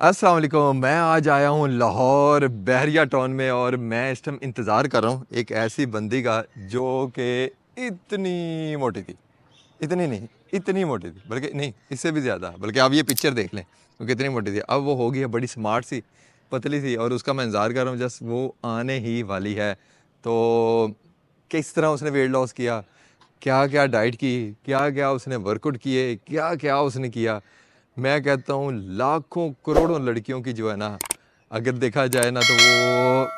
अस्सलाम वालेकुम। मैं आज आया हूँ लाहौर बहरिया टाउन में और मैं इस टाइम इंतज़ार कर रहा हूँ एक ऐसी बंदी का जो कि इतनी मोटी थी। इतनी नहीं, इतनी मोटी थी, बल्कि नहीं, इससे भी ज़्यादा। बल्कि आप ये पिक्चर देख लें वो कितनी मोटी थी। अब वो हो गई है बड़ी स्मार्ट सी, पतली सी, और उसका मैं इंतज़ार कर रहा हूँ, जस्ट वो आने ही वाली है। तो किस तरह उसने वेट लॉस किया, क्या क्या डाइट की, क्या क्या उसने वर्कआउट किए, क्या क्या उसने किया। मैं कहता हूँ लाखों करोड़ों लड़कियों की जो है ना, अगर देखा जाए ना, तो वो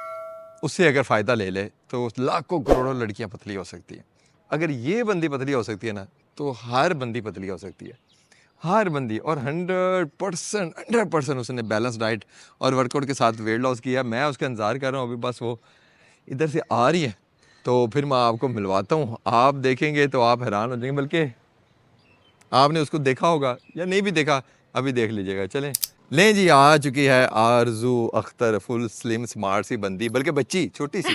उससे अगर फ़ायदा ले ले तो लाखों करोड़ों लड़कियां पतली हो सकती हैं। अगर ये बंदी पतली हो सकती है ना, तो हर बंदी पतली हो सकती है, हर बंदी। और 100% उसने बैलेंस डाइट और वर्कआउट के साथ वेट लॉस किया। मैं उसका इंतज़ार कर रहा हूँ, अभी बस वो इधर से आ रही है, तो फिर मैं आपको मिलवाता हूँ। आप देखेंगे तो आप हैरान हो जाएंगे, बल्कि आपने उसको देखा होगा या नहीं भी देखा, अभी देख लीजिएगा। चलें, लें जी, आ चुकी है आरजू अख्तर, फुल स्लिम स्मार्ट सी बंदी, बल्कि बच्ची छोटी सी।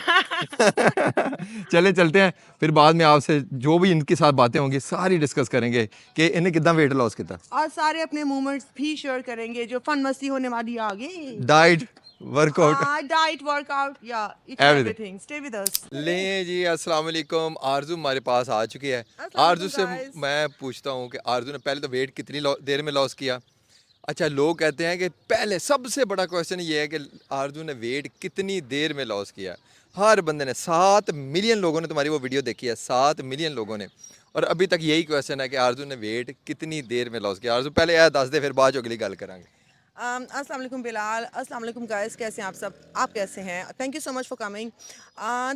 चले चलते हैं, फिर बाद में आपसे जो भी इनके साथ बातें होंगी सारी डिस्कस करेंगे कि इन्हें कितना वेट लॉस किया, और सारे अपने मोमेंट्स भी शेयर करेंगे जो फन मस्ती होने वाली है आगे। डाइट, वर्कआउट, डाइट वर्कआउट या each and everything. Everything, stay with us. लें जी, अस्सलाम वालेकुम। आरजू हमारे पास आ चुकी है। अस्सलाम आरजू वालेकुम से गाइस। मैं पूछता हूँ कि आरजू ने पहले तो वेट कितनी देर में लॉस किया। अच्छा, लोग कहते हैं कि पहले सबसे बड़ा क्वेश्चन ये है कि आरजू ने वेट कितनी देर में लॉस किया। हर बंदे ने, 7 मिलियन लोगों ने तुम्हारी वो वीडियो देखी है, 7 मिलियन लोगों ने, और अभी तक यही क्वेश्चन है कि आरजू ने वेट कितनी देर में लॉस किया। आरजू पहले यह दस दे, फिर बाद जो अगली गल करांगे। अस्सलाम वालेकुम बिलाल, अस्सलाम वालेकुम गाइस, कैसे हैं आप सब? आप कैसे हैं? Thank you so much for coming.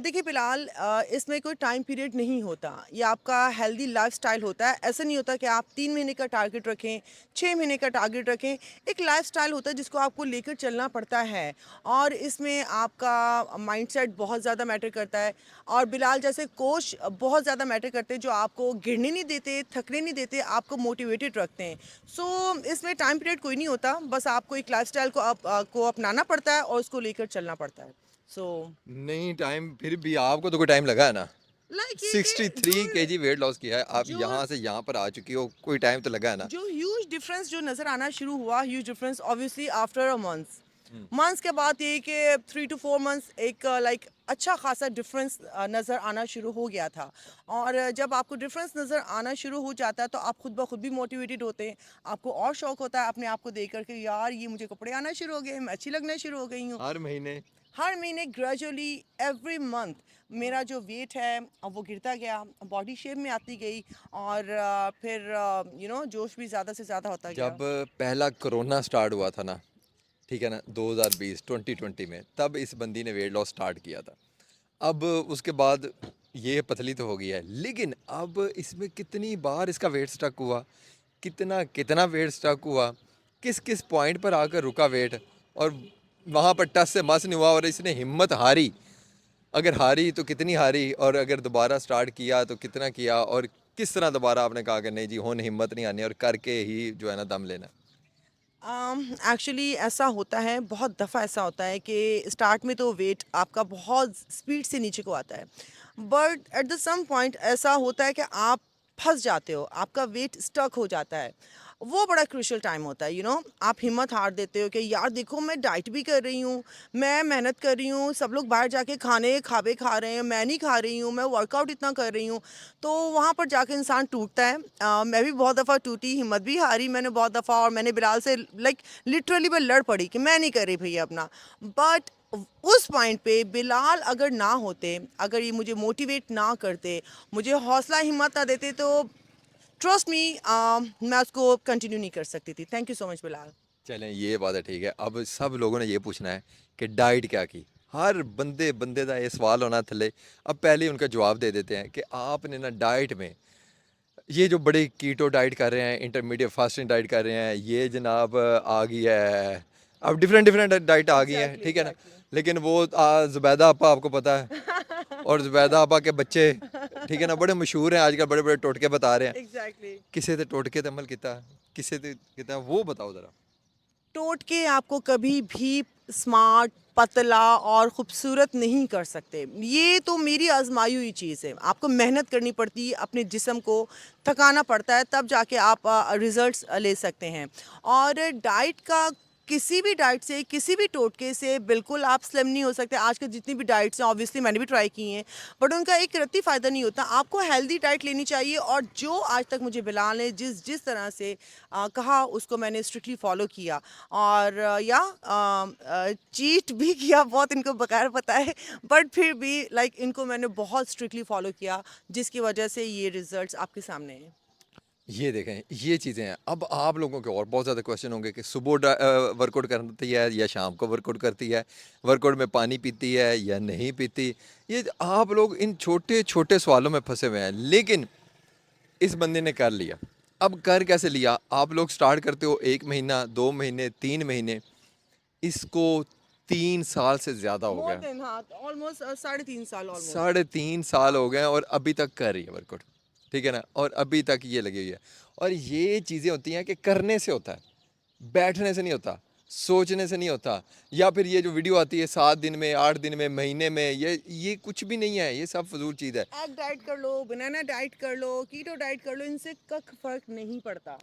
देखिए बिलाल, इसमें कोई टाइम पीरियड नहीं होता, ये आपका हेल्दी लाइफस्टाइल होता है। ऐसा नहीं होता कि आप 3 महीने का टारगेट रखें, 6 महीने का टारगेट रखें। एक लाइफस्टाइल होता है जिसको आपको लेकर चलना पड़ता है, और इसमें आपका माइंडसेट बहुत ज़्यादा मैटर करता है। और बिलाल जैसे कोच बहुत ज़्यादा मैटर करते हैं, जो आपको गिरने नहीं देते, थकने नहीं देते, आपको मोटिवेटेड रखते हैं। सो इसमें टाइम पीरियड कोई नहीं होता, बस आपको एक लाइफस्टाइल को अपनाना पड़ता है और उसको लेकर चलना पड़ता है। सो नहीं, टाइम फिर भी आपको तो कोई टाइम लगा है ना। लाइक 63 kg वेट लॉस किया है, आप जो यहाँ से यहाँ पर आ चुकी हो, कोई टाइम तो लगा है ना। जो ह्यूज डिफरेंस जो नज़र आना शुरू हुआ, huge difference obviously after a months. Hmm. Months के बाद ये कि 3 to 4 मंथ्स एक लाइक अच्छा खासा डिफरेंस नज़र आना शुरू हो गया था। और जब आपको डिफरेंस नज़र आना शुरू हो जाता है तो आप खुद ब खुद भी मोटिवेटेड होते हैं। आपको और शौक होता है अपने आप को देख कर के, यार ये मुझे कपड़े आना शुरू हो गए, मैं अच्छी लगना शुरू हो गई हूँ। हर महीने। हर महीने ग्रेजुअली, एवरी मंथ मेरा जो वेट है वो गिरता गया, बॉडी शेप में आती गई, और फिर जोश भी ज़्यादा से ज़्यादा होता जब गया। पहला कोरोना स्टार्ट हुआ था ना, ठीक है ना, 2020 2020 में, तब इस बंदी ने वेट लॉस स्टार्ट किया था। अब उसके बाद ये पतली तो हो गई है, लेकिन अब इसमें कितनी बार इसका वेट स्टक हुआ, कितना कितना वेट स्टक हुआ, किस किस पॉइंट पर आकर रुका वेट, और वहाँ पर टस से मस नहीं हुआ, और इसने हिम्मत हारी। अगर हारी तो कितनी हारी, और अगर दोबारा स्टार्ट किया तो कितना किया, और किस तरह दोबारा आपने कहा कि नहीं जी, होन हिम्मत नहीं आनी और करके ही जो है ना दम लेना। एक्चुअली ऐसा होता है, बहुत दफ़ा ऐसा होता है कि स्टार्ट में तो वेट आपका बहुत स्पीड से नीचे को आता है, but at the some point ऐसा होता है कि आप फंस जाते हो, आपका वेट स्टक हो जाता है। वो बड़ा क्रूशियल टाइम होता है, आप हिम्मत हार देते हो कि यार देखो, मैं डाइट भी कर रही हूँ, मैं मेहनत कर रही हूँ, सब लोग बाहर जाके खाने खावे खा रहे हैं, मैं नहीं खा रही हूँ, मैं वर्कआउट इतना कर रही हूँ। तो वहाँ पर जाके इंसान टूटता है। मैं भी बहुत दफ़ा टूटी, हिम्मत भी हारी मैंने बहुत दफ़ा, और मैंने बिलाल से लाइक लिटरली मैं लड़ पड़ी कि मैं नहीं कर रही भैया अपना। बट उस पॉइंट पे बिलाल अगर ना होते, अगर ये मुझे मोटिवेट ना करते, मुझे हौसला हिम्मत ना देते, तो ट्रस्ट मी, मैं उसको कंटिन्यू नहीं कर सकती थी। Thank you so much Bilal. चलें, ये बात है, ठीक है। अब सब लोगों ने ये पूछना है कि डाइट क्या की, हर बंदे बंदे का ये सवाल होना थले। अब पहले ही उनका जवाब दे देते हैं कि आपने ना डाइट में ये जो बड़े कीटो डाइट कर रहे हैं, इंटरमीडिएट फास्टिंग डाइट कर रहे हैं, ये जनाब आ गई है। अब डिफरेंट डिफरेंट डाइट आ गई हैं, एग्जैक्टली ठीक है ना। एग्जैक्टली। लेकिन वो ज़ुबैदा आपा आपको पता है, और ज़ुबैदा आपा के बच्चे, ठीक है ना, बड़े मशहूर हैं आजकल, बड़े बड़े टोटके बता रहे हैं। एग्जैक्टली। किसे ते टोटके ते अमल किया, किसे ते किया, वो बताओ ज़रा। टोट के आपको कभी भी स्मार्ट, पतला और खूबसूरत नहीं कर सकते। ये तो मेरी आजमाई हुई चीज़ है। आपको मेहनत करनी पड़ती है, अपने जिस्म को थकाना पड़ता है, तब जाके आप रिजल्ट्स ले सकते हैं। और डाइट का किसी भी डाइट से, किसी भी टोटके से बिल्कुल आप स्लिम नहीं हो सकते। आजकल जितनी भी डाइट्स हैं, ऑब्वियसली मैंने भी ट्राई की हैं, बट उनका एक रत्ती फ़ायदा नहीं होता। आपको हेल्दी डाइट लेनी चाहिए, और जो आज तक मुझे बिलाल ने जिस जिस तरह से कहा, उसको मैंने स्ट्रिक्टली फ़ॉलो किया। और चीट भी किया बहुत, इनको बगैर पता है, बट फिर भी लाइक इनको मैंने बहुत स्ट्रिक्टली फ़ॉलो किया, जिसकी वजह से ये रिजल्ट्स आपके सामने हैं। ये देखें, ये चीज़ें हैं। अब आप लोगों के और बहुत ज़्यादा क्वेश्चन होंगे कि सुबह वर्कआउट करती है या शाम को वर्कआउट करती है, वर्कआउट में पानी पीती है या नहीं पीती। ये आप लोग इन छोटे छोटे सवालों में फंसे हुए हैं, लेकिन इस बंदे ने कर लिया। अब कर कैसे लिया? आप लोग स्टार्ट करते हो 1 महीना, 2 महीने, 3 महीने, इसको 3 साल से ज़्यादा हो मोर गया। देन, हाँ, ऑलमोस्ट 3.5 साल ऑलमोस्ट। 3.5 साल हो गए हैं और अभी तक कर रही है वर्कआउट, ठीक है ना? और अभी तक ये लगी हुई है। और ये चीज़ें होती हैं कि करने से होता है, बैठने से नहीं होता, सोचने से नहीं होता। या फिर ये जो वीडियो आती है 7 दिन में, 8 दिन में, महीने में, ये कुछ भी नहीं है, ये सब फजूल चीज़ है। एग डाइट कर लो, बनाना डाइट कर लो, कीटो डाइट कर लो, इनसे कख फर्क नहीं पड़ता।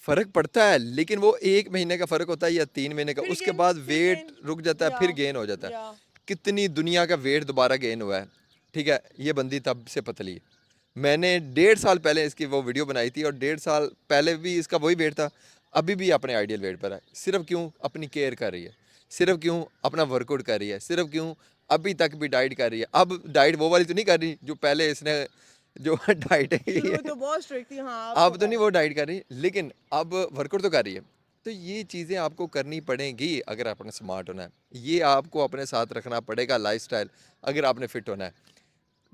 फ़र्क पड़ता है, लेकिन वो 1 महीने का फ़र्क होता है या 3 महीने का, फिर उसके गेन, बाद फिर वेट गेन। रुक जाता है, या फिर गेन हो जाता है। या कितनी दुनिया का वेट दोबारा गेन हुआ है, ठीक है? ये बंदी तब से पतली है। मैंने 1.5 साल पहले इसकी वो वीडियो बनाई थी और 1.5 साल पहले भी इसका वही वेट था, अभी भी अपने आइडियल वेट पर है। सिर्फ क्यों? अपनी केयर कर रही है। सिर्फ क्यों? अपना वर्कआउट कर रही है। सिर्फ क्यों? अभी तक भी डाइट कर रही है। अब डाइट वो वाली तो नहीं कर रही जो पहले इसने जो डाइट शुरू में है तो बहुत स्ट्रिक्ट थी, हाँ, आपको अब तो है। नहीं वो डाइट कर रही, लेकिन अब वर्कआउट तो कर रही है। तो ये चीज़ें आपको करनी पड़ेंगी अगर आपने स्मार्ट होना है। ये आपको अपने साथ रखना पड़ेगा लाइफस्टाइल, अगर आपने फिट होना है।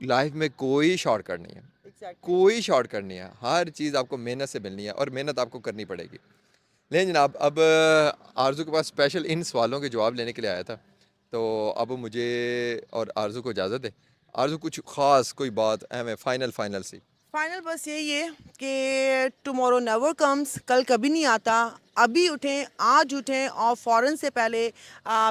लाइफ में कोई शॉर्टकट नहीं है, एग्जैक्टली। कोई शॉर्टकट नहीं है। हर चीज़ आपको मेहनत से मिलनी है और मेहनत आपको करनी पड़ेगी। लेकिन जनाब, अब आरज़ू के पास स्पेशल इन सवालों के जवाब लेने के लिए आया था। तो अब मुझे और आरज़ू को इजाज़त दे। आरज़ू, कुछ ख़ास कोई बात एम फाइनल फाइनल सी? फाइनल बस यही है कि टुमारो नेवर कम्स, कल कभी नहीं आता। अभी उठें, आज उठें, और फ़ौरन से पहले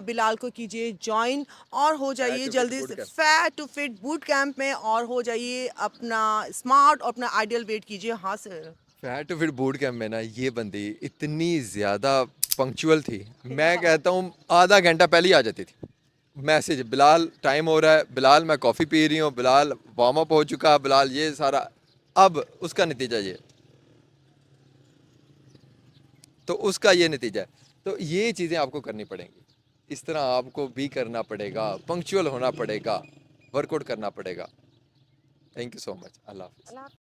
बिलाल को कीजिए जॉइन, और हो फैट जाइए टू फिट जल्दी बूट से camp. Fat to fit boot camp में, और हो जाइए अपना स्मार्ट, और अपना आइडियल वेट कीजिए हासिल। Fat to fit boot camp में ना, ये बंदी इतनी ज़्यादा पंक्चुअल थी, मैं कहता हूँ आधा घंटा पहले ही आ जाती थी। मैसेज, बिलाल टाइम हो रहा है, बिलाल मैं कॉफ़ी पी रही हूँ, बिलाल वार्म अप हो चुका, बिलाल ये सारा। अब उसका नतीजा ये, तो उसका ये नतीजा है। तो ये चीज़ें आपको करनी पड़ेंगी, इस तरह आपको भी करना पड़ेगा, पंक्चुअल होना पड़ेगा, वर्कआउट करना पड़ेगा। Thank you so much. अल्लाह हाफिज़।